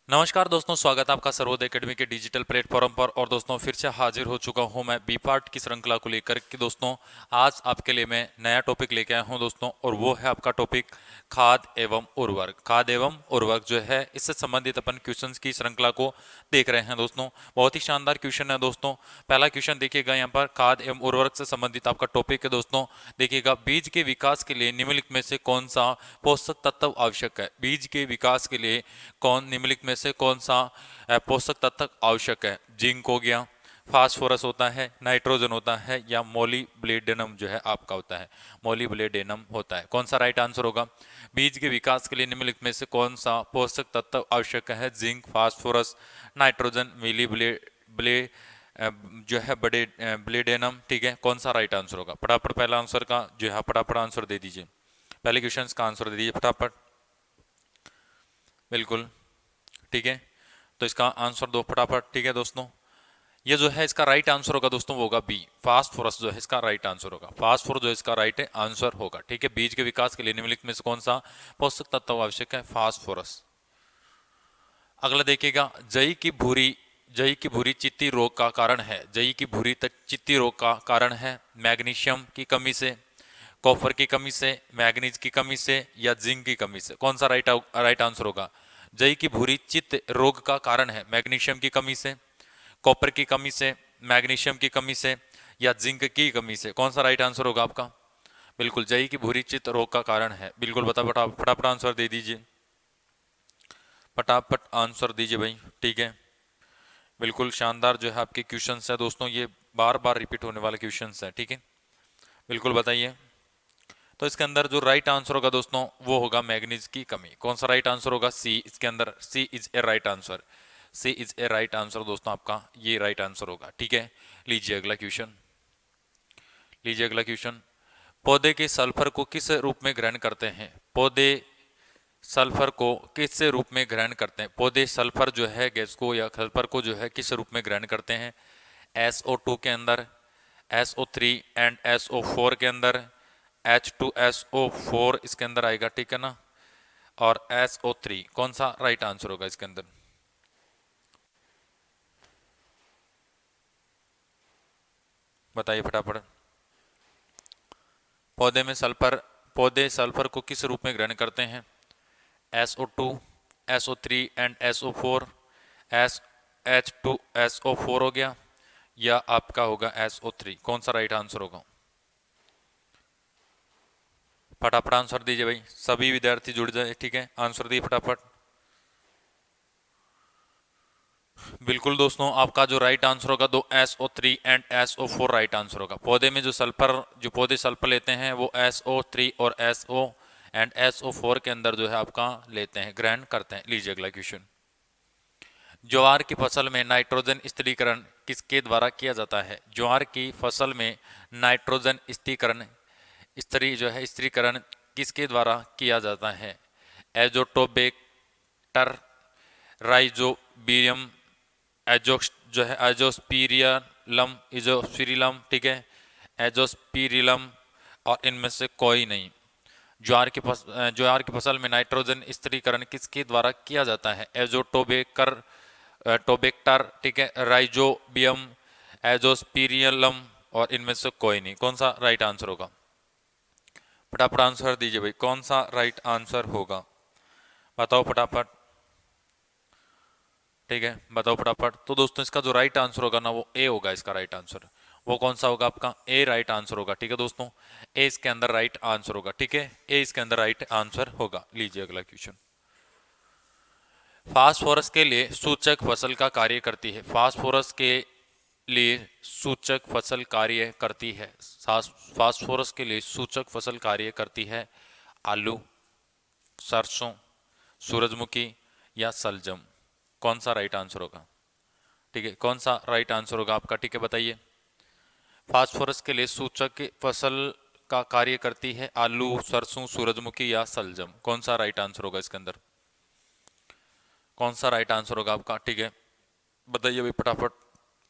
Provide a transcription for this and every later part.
नमस्कार दोस्तों, स्वागत है आपका सर्वोदय एकेडमी के डिजिटल प्लेटफॉर्म पर। और दोस्तों फिर से हाजिर हो चुका हूं मैं बी पार्ट की श्रृंखला को लेकर कि दोस्तों आज आपके लिए मैं नया टॉपिक लेके आया हूं दोस्तों, और वो है आपका टॉपिक खाद एवं उर्वरक। खाद एवं उर्वरक जो है, इससे संबंधित अपन क्वेश्चंस की श्रृंखला को देख रहे हैं दोस्तों। बहुत ही शानदार क्वेश्चन है दोस्तों। पहला क्वेश्चन देखिएगा, यहाँ पर खाद एवं उर्वरक से संबंधित आपका टॉपिक है दोस्तों। देखिएगा, बीज के विकास के लिए निम्नलिखित में से कौन सा पोषक तत्व आवश्यक है। बीज के विकास के लिए निम्नलिखित में से कौन सा पोषक तत्व आवश्यक है। जिंक हो गया, फास्फोरस होता है, नाइट्रोजन होता है, या मोलिब्डेनम जो है आपका होता है, मोलिब्डेनम होता है। कौन सा राइट आंसर होगा। बीज के विकास के लिए निम्नलिखित में से कौन सा पोषक तत्व आवश्यक है। जिंक, फास्फोरस, नाइट्रोजन, मिलीब्ले जो है बड़े ब्लेडेनम। ठीक है, कौन सा राइट आंसर होगा। फटाफट पहला आंसर का जो है फटाफट आंसर दे दीजिए। पहले क्वेश्चन का आंसर दे दीजिए फटाफट। बिल्कुल ठीक है, तो इसका आंसर दो फटाफट। ठीक है दोस्तों, ये जो है इसका राइट आंसर होगा दोस्तों, वो होगा बी, फास्फोरस जो है इसका राइट आंसर होगा। फास्फोरस जो है इसका राइट आंसर होगा। ठीक है, बीज के विकास के लिए निम्नलिखित में से कौन सा पोषक तत्व आवश्यक है। फास्फोरस। अगला देखिएगा, जई की भूरी चित्ती रोग का कारण है। जई की भूरी चित्ती रोग का कारण है मैग्नीशियम की कमी से, कॉपर की कमी से, मैग्नीज की कमी से, या जिंक की कमी से। कौन सा राइट आंसर होगा। जई की भूरी चित्त रोग का कारण है मैग्नीशियम की कमी से, कॉपर की कमी से, मैग्नीशियम की कमी से, या जिंक की कमी से। कौन सा राइट आंसर होगा आपका। बिल्कुल, जई की भूरी चित्त रोग का कारण है। बिल्कुल फटाफट आंसर दे दीजिए, फटाफट आंसर दीजिए भाई। ठीक है, बिल्कुल शानदार जो है आपके क्वेश्चंस है दोस्तों, ये बार बार रिपीट होने वाले क्वेश्चंस है। ठीक है, बिल्कुल बताइए। तो इसके अंदर जो राइट आंसर होगा दोस्तों, वो होगा मैग्नीज की कमी। कौन सा राइट आंसर होगा। सी, इसके अंदर C is a right answer. C is a right answer दोस्तों, आपका ये राइट आंसर होगा। ठीक है, लीजिए अगला क्वेश्चन। लीजिए अगला क्वेश्चन। पौधे के सल्फर को किस रूप में ग्रहण करते हैं। पौधे सल्फर को किस रूप में ग्रहण करते हैं। पौधे सल्फर जो है गैस को या सल्फर को जो है किस रूप में ग्रहण करते हैं। SO2 के अंदर, SO3 एंड SO4 के अंदर, H2SO4 इसके अंदर आएगा। ठीक है ना, और SO3। कौन सा राइट आंसर होगा इसके अंदर। बताइए फटाफट। पौधे सल्फर को किस रूप में ग्रहण करते हैं। SO2, SO3 and SO4। S H2SO4 हो गया, या आपका होगा SO3। कौन सा राइट आंसर होगा। फटाफट आंसर दीजिए भाई, सभी विद्यार्थी जुड़ जाए। ठीक है, आंसर दिए फटाफट। बिल्कुल दोस्तों, आपका जो राइट आंसर होगा दो SO3 and SO4 right answer होगा। पौधे में जो पौधे सल्फर लेते हैं वो SO3 और SO एंड SO4 के अंदर जो है आपका लेते हैं, ग्रहण करते हैं। लीजिए अगला क्वेश्चन। ज्वार की फसल में नाइट्रोजन स्थिरीकरण किसके द्वारा किया जाता है। ज्वार की फसल में नाइट्रोजन स्थिरीकरण किसके द्वारा किया जाता है। Azotobacter, rhizobium, Azospirillum. ठीक है, एजोस्पिरिलम, और इनमें से कोई नहीं। ज्वार की फसल में नाइट्रोजन स्थिरीकरण किसके द्वारा किया जाता है। टोबेक्टर। ठीक है, राइजोबियम, एजोस्पिरिलम, और इनमें से कोई नहीं। कौन सा राइट आंसर होगा। फटाफट आंसर दीजिए भाई, कौन सा राइट आंसर होगा। बताओ फटाफट। ठीक है, बताओ फटाफट। तो दोस्तों इसका जो राइट आंसर होगा ना, वो ए होगा इसका राइट आंसर। वो कौन सा होगा आपका। ए राइट आंसर होगा। ठीक है दोस्तों, ए इसके अंदर राइट आंसर होगा। ठीक है, ए इसके अंदर राइट आंसर होगा। लीजिए अगला क्वेश्चन। फास्फोरस के लिए सूचक फसल का कार्य करती है। फास्फोरस के लिए सूचक फसल कार्य करती है। फास्फोरस के लिए सूचक फसल कार्य करती है। आलू, सरसों, सूरजमुखी, या सलजम। कौन सा राइट आंसर होगा। ठीक है, कौन सा राइट आंसर होगा आपका। ठीक है, बताइए। फास्फोरस के लिए सूचक फसल का कार्य करती है। आलू, सरसों, सूरजमुखी, या सलजम। कौन सा राइट आंसर होगा इसके अंदर। कौन सा राइट आंसर होगा आपका। ठीक है, बताइए भाई फटाफट।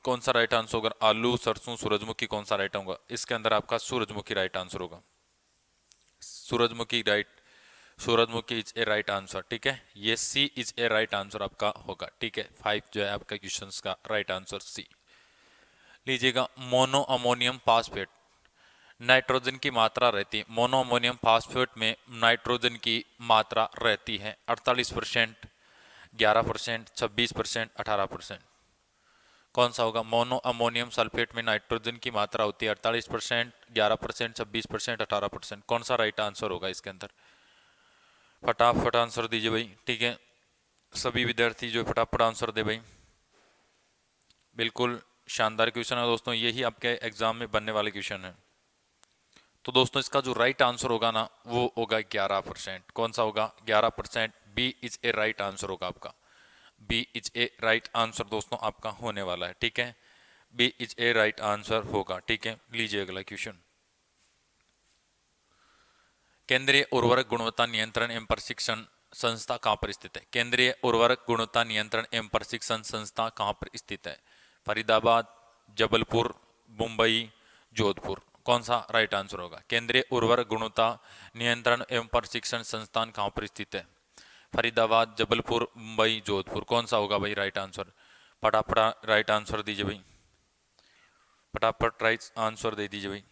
कौन सा राइट आंसर होगा। आलू, सरसों, सूरजमुखी, कौन सा राइट होगा। इसके अंदर आपका सूरजमुखी राइट आंसर होगा। सूरजमुखी राइट सूरजमुखी इज ए राइट आंसर, ठीक है। ये सी इज ए राइट आंसर आपका होगा, ठीक है। 5 जो है आपका क्वेश्चंस का राइट आंसर सी। लीजिएगा मोनो अमोनियम फास्फेट, नाइट्रोजन की मात्रा रहती है, मोनो अमोनियम फास्फेट में नाइट्रोजन की मात्रा रहती है 48%, 11%, 26%, 18%। कौन सा होगा? मोनो अमोनियम सल्फेट में नाइट्रोजन की मात्रा होती है 48%, 11%, 26%, 18%। कौन सा राइट आंसर होगा इसके अंदर? फटाफट आंसर दीजिए भाई, ठीक है। सभी विद्यार्थी जो फटाफट आंसर दे भाई। बिल्कुल शानदार क्वेश्चन है दोस्तों, यही आपके एग्जाम में बनने वाले क्वेश्चन है। तो दोस्तों इसका जो राइट आंसर होगा ना वो होगा 11%। कौन सा होगा? 11%। B is a right answer होगा आपका। B is a right answer दोस्तों आपका होने वाला है, ठीक है। B is a right answer होगा, ठीक है। लीजिए अगला क्वेश्चन। केंद्रीय उर्वरक गुणवत्ता नियंत्रण एवं प्रशिक्षण संस्था कहाँ पर स्थित है? केंद्रीय उर्वरक गुणवत्ता नियंत्रण एवं प्रशिक्षण संस्था कहाँ पर स्थित है? फरीदाबाद, जबलपुर, मुंबई, जोधपुर। कौन सा राइट आंसर होगा? केंद्रीय उर्वरक गुणवत्ता नियंत्रण एवं प्रशिक्षण संस्थान कहाँ पर स्थित है? फरीदाबाद, जबलपुर, मुंबई, जोधपुर। कौन सा होगा भाई राइट आंसर? फटाफट राइट आंसर दीजिए भाई, फटाफट राइट आंसर दे दीजिए भाई,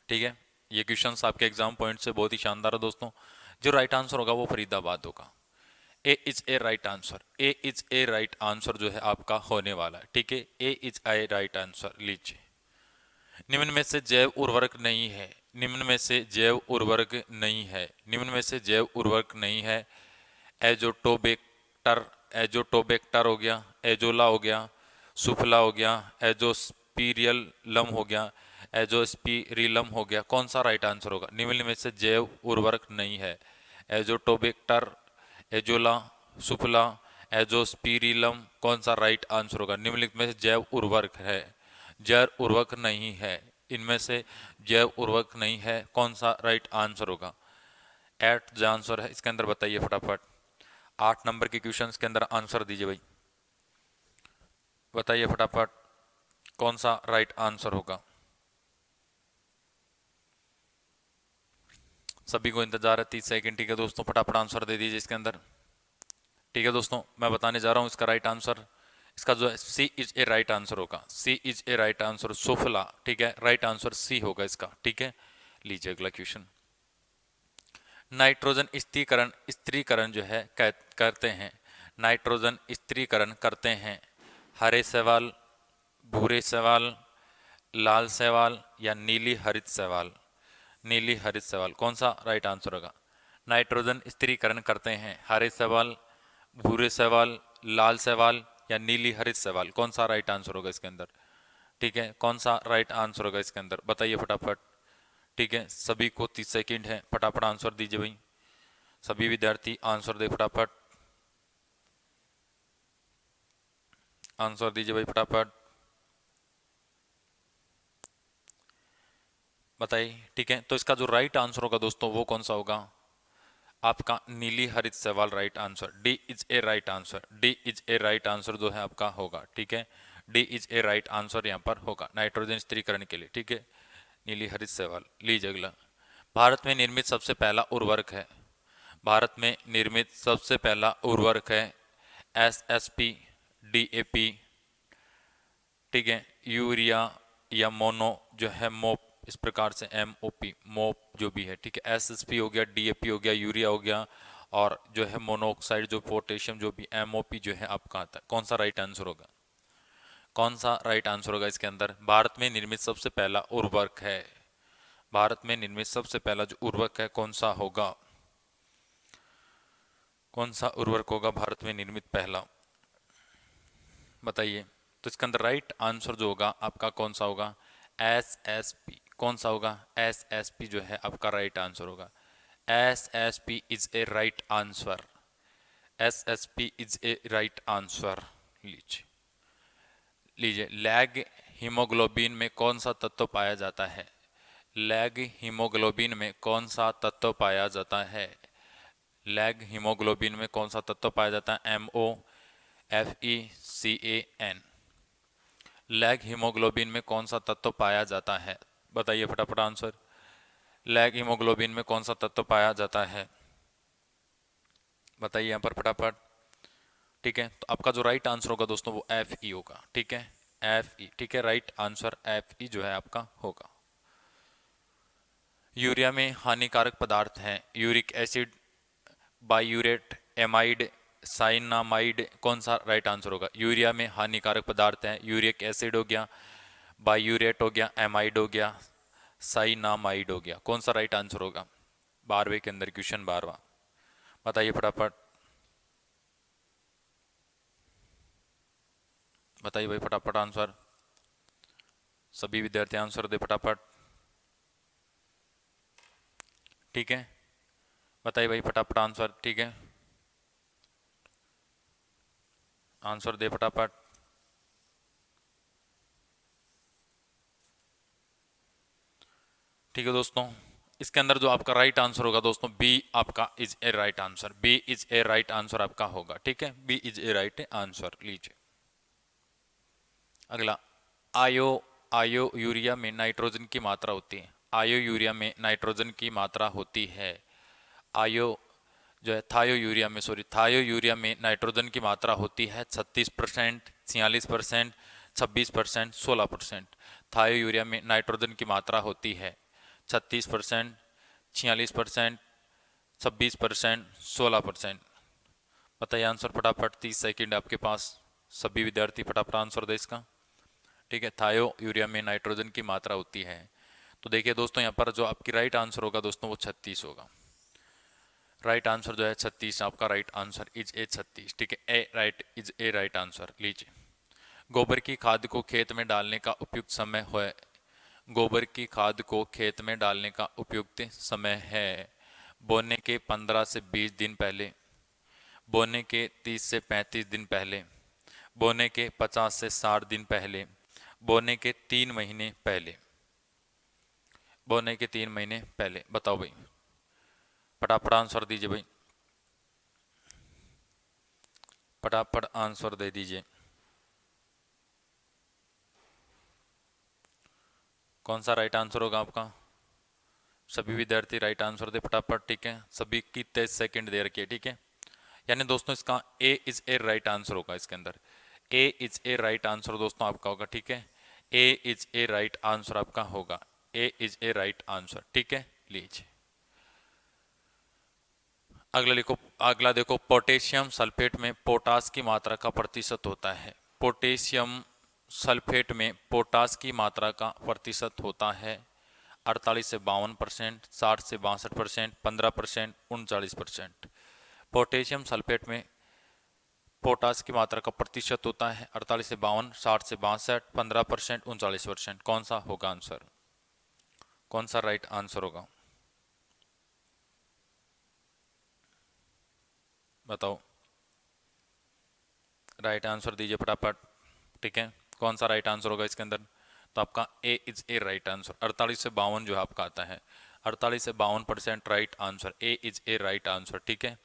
ठीक है। ये क्वेश्चंस आपके एग्जाम पॉइंट से बहुत ही शानदार है दोस्तों। जो राइट आंसर होगा वो फरीदाबाद होगा। A is a right answer, A is a right answer जो है आपका होने वाला है, ठीक है। A is a right answer. लीजिए, निम्न में से जैव उर्वरक नहीं है, निम्न में से जैव उर्वरक नहीं है, निम्न में से जैव उर्वरक नहीं है। एजोटोबैक्टर, एजोटोबैक्टर हो गया, एजोला हो गया, सुफला हो गया, एजोस्पिरियलम हो गया, एजोस्पिरिलम हो गया। कौन सा राइट आंसर होगा? निम्न में से जैव उर्वरक नहीं है। Azotobacter, azolla, Suphala, Azospirillum. कौन सा राइट आंसर होगा? निम्नलिखित में से जैव उर्वरक है, जैव उर्वरक नहीं है, इनमें से जैव उर्वरक नहीं है। कौन सा राइट आंसर होगा? एट जो आंसर है इसके अंदर बताइए फटाफट। 8 नंबर के क्वेश्चन के अंदर आंसर दीजिए भाई, बताइए फटाफट कौन सा राइट आंसर होगा। सभी को इंतजार है, 30 सेकंड, ठीक है दोस्तों। फटाफट आंसर दे दीजिए इसके अंदर, ठीक है दोस्तों। मैं बताने जा रहा हूँ इसका राइट आंसर। इसका जो है सी इज ए राइट आंसर होगा, C is a right answer, Suphala, ठीक है। राइट आंसर सी होगा इसका, ठीक है। लीजिए अगला क्वेश्चन। नाइट्रोजन स्त्रीकरण, स्त्रीकरण जो है करते हैं, नाइट्रोजन स्त्रीकरण करते हैं हरे शैवाल, भूरे शैवाल, लाल शैवाल या नीली हरित शैवाल? नीली हरित शैवाल। कौन सा राइट आंसर होगा? नाइट्रोजन स्त्रीकरण करते हैं हरे शैवाल, भूरे शैवाल, लाल शैवाल या नीली हरित शैवाल? कौन सा राइट आंसर होगा इसके अंदर? ठीक है, कौन सा राइट आंसर होगा इसके अंदर? बताइए फटाफट, ठीक है। सभी को 30 सेकंड है, फटाफट आंसर दीजिए भाई। सभी विद्यार्थी आंसर दे फटाफट, आंसर दीजिए भाई फटाफट, बताइए, ठीक है। तो इसका जो राइट आंसर होगा दोस्तों वो कौन सा होगा? आपका नीली हरित शैवाल right answer. D is a right answer, D is a right answer जो है आपका होगा, ठीक है। D is a right answer यहाँ पर होगा नाइट्रोजन स्त्रीकरण के लिए, ठीक है। नीली हरित शैवाल। लीजिए अगला। भारत में निर्मित सबसे पहला उर्वरक है, भारत में निर्मित सबसे पहला उर्वरक है एसएसपी, डीएपी, ठीक है, यूरिया या मोनो जो है मोप, इस प्रकार से एमओपी, मोप जो भी है, ठीक है। एसएसपी हो गया, डीएपी हो गया, यूरिया हो गया, और जो है मोनोऑक्साइड जो पोटेशियम जो भी एमओपी जो है आपका आता है। कौन सा राइट आंसर होगा? कौन सा राइट आंसर होगा इसके अंदर? भारत में निर्मित सबसे पहला उर्वरक है, भारत में निर्मित सबसे पहला जो उर्वरक है कौन सा होगा? कौन सा उर्वरक होगा भारत में निर्मित पहला? बताइए। तो इसके अंदर राइट आंसर जो होगा आपका कौन सा होगा? एसएसपी। कौन सा होगा? एसएसपी जो है आपका राइट आंसर होगा। SSP is a right answer, SSP is a right answer. लीजिए, लीजिए। लैग हीमोग्लोबिन में कौन सा तत्व पाया जाता है? लैग हीमोग्लोबिन में कौन सा तत्व पाया जाता है? लैग हीमोग्लोबिन में कौन सा तत्व पाया जाता है? MOFECAN। लैग हीमोग्लोबिन में कौन सा तत्व पाया जाता है? बताइए फटाफट आंसर। लैग हीमोग्लोबिन में कौन सा तत्व पाया जाता है? बताइए यहाँ पर फटाफट। ठीक है, तो आपका जो राइट आंसर होगा दोस्तों वो Fe होगा। ठीक है, Fe। ठीक है, राइट आंसर Fe जो है आपका होगा। यूरिया में हानिकारक पदार्थ हैं uric acid, biuret, amide, cyanamide. कौन सा राइट आंसर होगा? यूरिया में हानिकारक पदार्थ हैं यूरिक एसिड हो गया, बायूरेट हो गया, एमाइड हो गया, साइनामाइड हो गया। कौन सा राइट आंसर होगा? 12वें के अंदर क्वेश्चन 12वां। बताइए फटाफट, बताइए भाई फटाफट आंसर। सभी विद्यार्थी आंसर दे फटाफट। ठीक है, बताइए भाई फटाफट आंसर। ठीक है, आंसर दे फटाफट। ठीक है दोस्तों, इसके अंदर जो आपका राइट आंसर होगा दोस्तों बी आपका is a right answer. B is a right answer आपका होगा। ठीक है, B is a right answer. लीजिए अगला, आयो आयो यूरिया में नाइट्रोजन की मात्रा होती है। आयो यूरिया में नाइट्रोजन की मात्रा होती है। आयो जो है थायो यूरिया में, सॉरी, थायो यूरिया में नाइट्रोजन की मात्रा होती है 36%, 46%, 26%, 16%। थायो यूरिया में नाइट्रोजन की मात्रा होती है 36%, 46%, 26%, 16%। बताइए आंसर फटाफट, 30 सेकंड आपके पास। सभी विद्यार्थी फटाफट आंसर दे इसका। ठीक है, थायो यूरिया में नाइट्रोजन की मात्रा होती है। तो देखिए दोस्तों, यहाँ पर जो आपकी राइट आंसर होगा दोस्तों वो 36 होगा। राइट आंसर जो है 36, आपका राइट आंसर इज ए 36। ठीक है, A right is a right answer. लीजिए, गोबर की खाद को खेत में डालने का उपयुक्त समय है। गोबर की खाद को खेत में डालने का उपयुक्त समय है बोने के 15 से 20 दिन पहले, बोने के 30 से 35 दिन पहले, बोने के 50 से 60 दिन पहले, बोने के 3 महीने पहले। बोने के 3 महीने पहले। बताओ भाई, फटाफट आंसर दीजिए भाई, फटाफट आंसर दे दीजिए। कौन सा राइट आंसर होगा आपका? सभी विद्यार्थी राइट आंसर दे फटाफट। ठीक है, सभी की 23 सेकंड दे रखी है। ठीक है, यानी दोस्तों इसका ए इज ए राइट आंसर होगा। इसके अंदर ए इज ए राइट आंसर दोस्तों आपका होगा। ठीक है, A is a right answer आपका होगा। A is a right answer. ठीक है, लीजिए अगला लिखो। अगला देखो, पोटेशियम सल्फेट में पोटास की मात्रा का प्रतिशत होता है। पोटेशियम सल्फेट में पोटास की मात्रा का प्रतिशत होता है 48 से 52%, 60 से 62%, 15%, 39%। पोटेशियम सल्फेट में पोटास की मात्रा का प्रतिशत होता है 48 से 52, 60 से 62, 15%, 39%। कौन सा होगा आंसर? कौन सा राइट आंसर होगा? बताओ, राइट आंसर दीजिए फटाफट। ठीक है, कौन सा राइट आंसर होगा इसके अंदर? तो आपका ए इज ए राइट आंसर। 48 से 52 जो आपका आता है, 48 से 52% right answer. A is a right answer. ठीक है,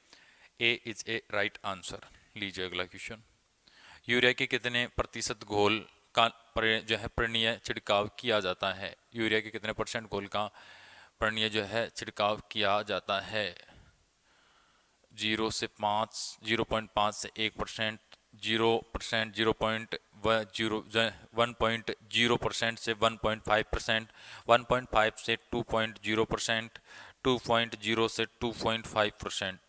A is a right answer. लीजिए अगला क्वेश्चन, यूरिया के कितने प्रतिशत घोल का जो है पर्णीय छिड़काव किया जाता है? यूरिया के कितने परसेंट घोल का पर्णीय जो है छिड़काव किया जाता है? 0 से 5, 0.5 से 1%, 0%, 1.0% से 1.5%, 1.5 से 2.0%, 2.0 से 2.5%।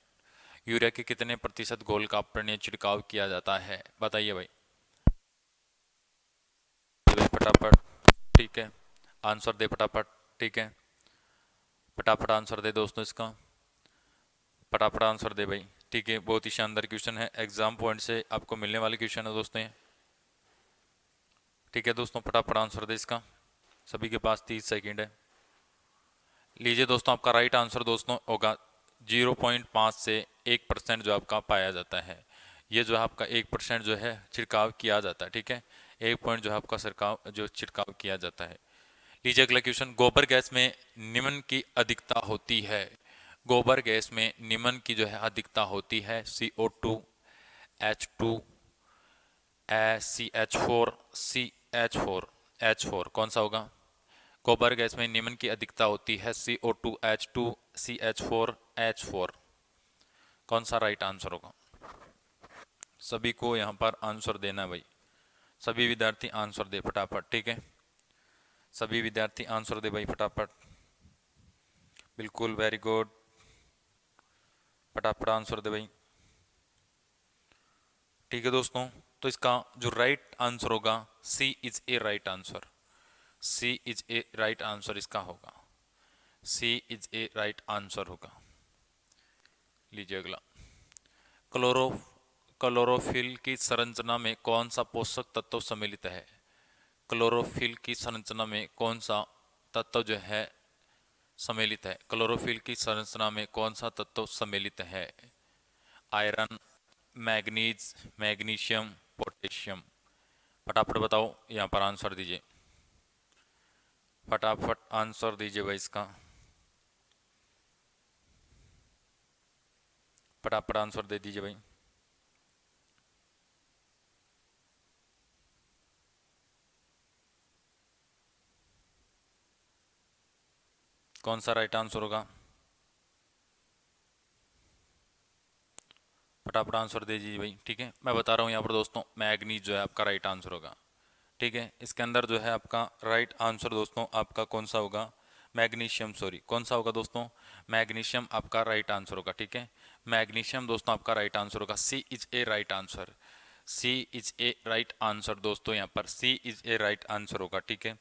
यूरिया के कितने प्रतिशत घोल का पर्णीय छिड़काव किया जाता है? बताइए भाई, फटाफट। ठीक है, आंसर दे फटाफट। ठीक है, फटाफट आंसर दे दोस्तों इसका, फटाफट आंसर दे भाई। ठीक है, बहुत ही शानदार क्वेश्चन है, एग्जाम पॉइंट से आपको मिलने वाले क्वेश्चन है दोस्तों ये। ठीक है दोस्तों, फटाफट आंसर दे इसका। सभी के पास 30 सेकंड है। लीजिए दोस्तों, आपका राइट आंसर दोस्तों होगा 0.5 से 1% जो आपका पाया जाता है। ये जो है आपका 1% जो है छिड़काव किया जाता है। ठीक है, 1 पॉइंट जो है आपका छिड़काव जो छिड़काव किया जाता है। लीजिए अगला क्वेश्चन, गोबर गैस में निम्न की अधिकता होती है। गोबर गैस में निम्न की जो है अधिकता होती है CO2, H2, CH4, CH4, H4। कौन सा होगा? गोबर गैस में निम्न की अधिकता होती है CO2H2 CH4H4। कौन सा राइट आंसर होगा? सभी को यहाँ पर आंसर देना है भाई, सभी विद्यार्थी आंसर दे फटाफट, ठीक है, सभी विद्यार्थी आंसर दे भाई फटाफट, बिल्कुल वेरी गुड, फटाफट आंसर दे भाई, ठीक है दोस्तों। तो इसका जो राइट आंसर होगा C is a right answer, C is a right answer इसका होगा, C is a right answer होगा। लीजिए अगला, क्लोरो क्लोरोफिल की संरचना में कौन सा पोषक तत्व सम्मिलित है? क्लोरोफिल की संरचना में कौन सा तत्व जो है सम्मिलित है? क्लोरोफिल की संरचना में कौन सा तत्व सम्मिलित है? Iron, manganese, magnesium, potassium. फटाफट बताओ, यहाँ पर आंसर दीजिए, फटाफट आंसर दीजिए भाई इसका, फटाफट आंसर दे दीजिए भाई। कौन सा राइट आंसर होगा? फटाफट आंसर दे दीजिए भाई, ठीक है। मैं बता रहा हूँ यहाँ पर दोस्तों, मैग्नीज जो है आपका राइट आंसर होगा, ठीक है। इसके अंदर जो है आपका राइट आंसर दोस्तों आपका कौन सा होगा? मैग्नीशियम, सॉरी, कौन सा होगा दोस्तों? मैग्नीशियम आपका राइट आंसर होगा, ठीक है। मैग्नीशियम दोस्तों आपका राइट आंसर होगा, C is a right answer, C is a right answer दोस्तों, यहाँ पर C is a right answer होगा, ठीक है।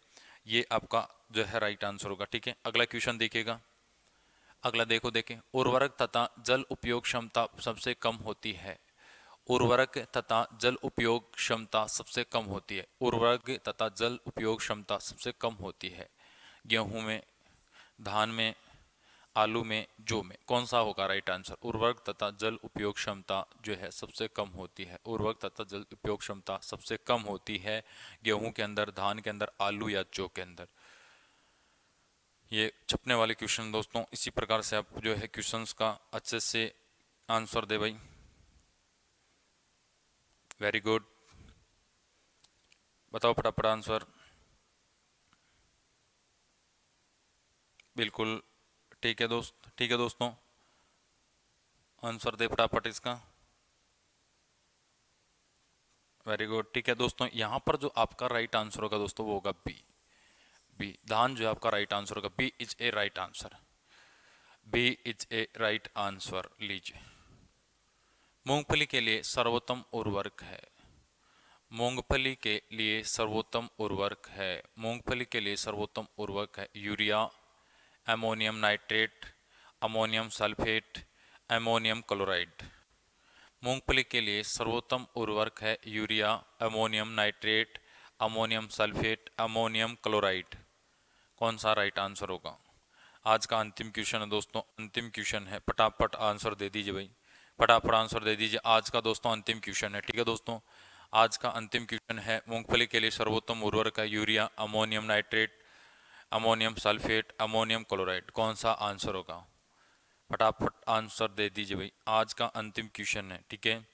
ये आपका जो है राइट आंसर होगा, ठीक है। अगला क्वेश्चन देखिएगा, अगला देखो, देखें, उर्वरक तथा जल उपयोग क्षमता सबसे कम होती है। उर्वरक तथा जल उपयोग क्षमता सबसे कम होती है, उर्वरक तथा जल उपयोग क्षमता सबसे कम होती है। गेहूं में, धान में, आलू में, जौ में, कौन सा होगा राइट आंसर? उर्वरक तथा जल उपयोग क्षमता जो है सबसे कम होती है, उर्वरक तथा जल उपयोग क्षमता सबसे कम होती है गेहूं के अंदर, धान के अंदर, आलू या जौ के अंदर। ये छपने वाले क्वेश्चन दोस्तों, इसी प्रकार से आप जो है क्वेश्चंस का अच्छे से आंसर दे भाई, वेरी गुड, बताओ फटाफट आंसर, बिल्कुल ठीक है दोस्त, ठीक है दोस्तों, आंसर दे फटाफट इसका, वेरी गुड, ठीक है दोस्तों। यहाँ पर जो आपका राइट आंसर होगा दोस्तों वो होगा बी, बी, धान जो आपका राइट आंसर होगा, B is a right answer, B is a right answer. लीजिए, मूंगफली के लिए सर्वोत्तम उर्वरक है, मूंगफली के लिए सर्वोत्तम उर्वरक है, मूंगफली के लिए सर्वोत्तम उर्वरक है urea, ammonium nitrate, ammonium sulphate, ammonium chloride. मूंगफली के लिए सर्वोत्तम उर्वरक है urea, ammonium nitrate, ammonium sulphate, ammonium chloride. कौन सा राइट आंसर होगा? आज का अंतिम क्वेश्चन है दोस्तों, अंतिम क्वेश्चन है, फटाफट आंसर दे दीजिए भाई, फटाफट आंसर दे दीजिए। आज का दोस्तों अंतिम क्वेश्चन है, ठीक है दोस्तों, आज का अंतिम क्वेश्चन है, मूंगफली के लिए सर्वोत्तम उर्वरक है urea, ammonium nitrate, ammonium sulphate, ammonium chloride. कौन सा आंसर होगा? फटाफट आंसर दे दीजिए भाई, आज का अंतिम क्वेश्चन है, ठीक है।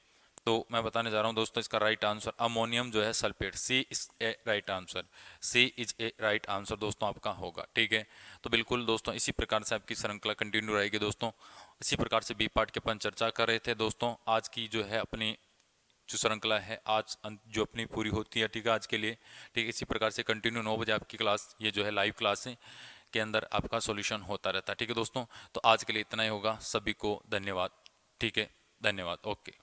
तो मैं बताने जा रहा हूँ दोस्तों, इसका राइट आंसर अमोनियम जो है sulphate, C is a right answer, C is a right answer दोस्तों आपका होगा, ठीक है। तो बिल्कुल दोस्तों इसी प्रकार से आपकी श्रृंखला कंटिन्यू रहेगी दोस्तों, इसी प्रकार से बी पार्ट के अपन चर्चा कर रहे थे दोस्तों। आज की जो है अपनी जो श्रृंखला है आज जो अपनी पूरी होती है, ठीक है, आज के लिए, ठीक है। इसी प्रकार से कंटिन्यू 9 बजे आपकी क्लास, ये जो है लाइव क्लास है के अंदर आपका सॉल्यूशन होता रहता है, ठीक है दोस्तों। तो आज के लिए इतना ही होगा, सभी को धन्यवाद, ठीक है, धन्यवाद, ओके।